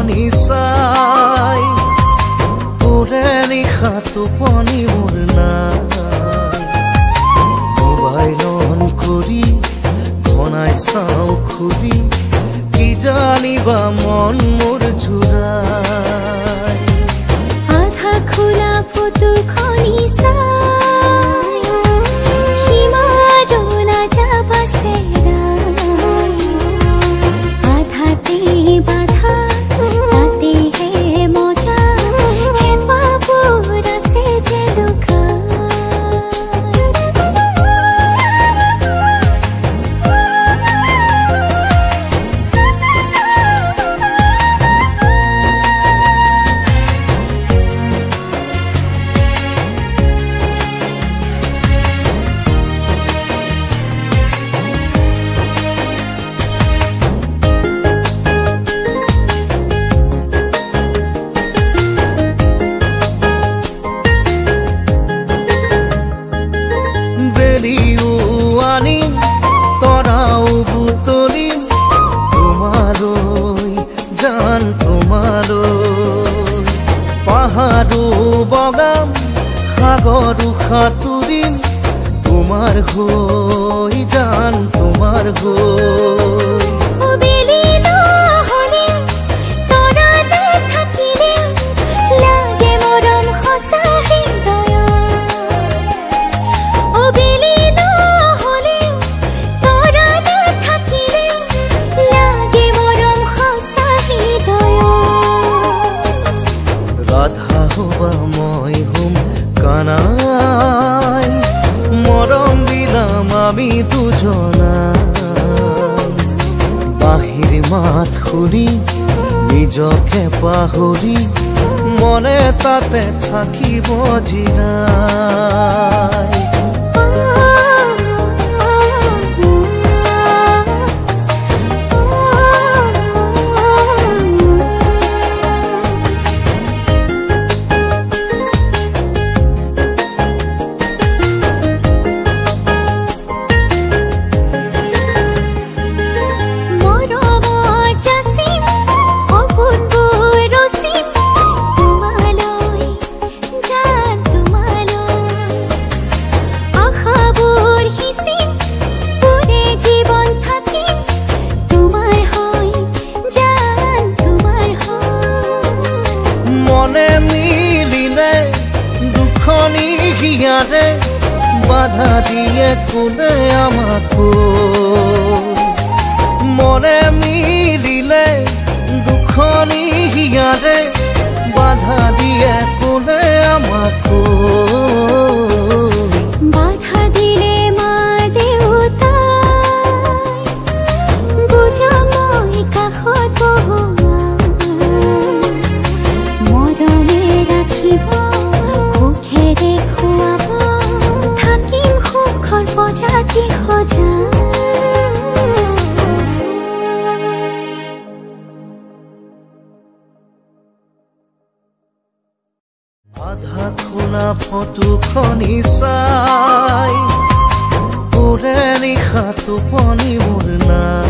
খনি চাই ওৰে নিশা টোপনি মোৰ নাই মোবাইল অন কৰি ঘনাই চাওঁ খুলি কি জানিবা মন মোৰ জোৰাই আধা খোলা ফটো খনি চাই সীমাডোলা যাবা চেৰাই আধাতে বাধা তাতেহে মজা হেঁপাহবোৰ আছে যে লুকাই পাহাড়ো বগাম সাগৰো সাঁতুৰিম তোমাৰ হৈ জান তোমাৰ হৈ ৰাধা হবা মই হুম কানাই মৰম দিলাম আমি দুজনাই বাহিৰ মাত শুনি নিজকে পাহৰি মনে তাতে থাকিব জিৰাই বাধা দিয়ে কোনে আমাকো মনে মিলিলে দুখনি হিয়ারে বাধা দিয়ে কোনে আমাকো বাধা দিলে মা দেউতা বুঝা মই কাষত বহুৱা মৰমে ৰাখিব সুখেৰে খুৱাব প্ৰজাতি খোঁজা আধা খোলা ফটো খনি চাই ওৰে নিশা টোপনি মোৰ নাই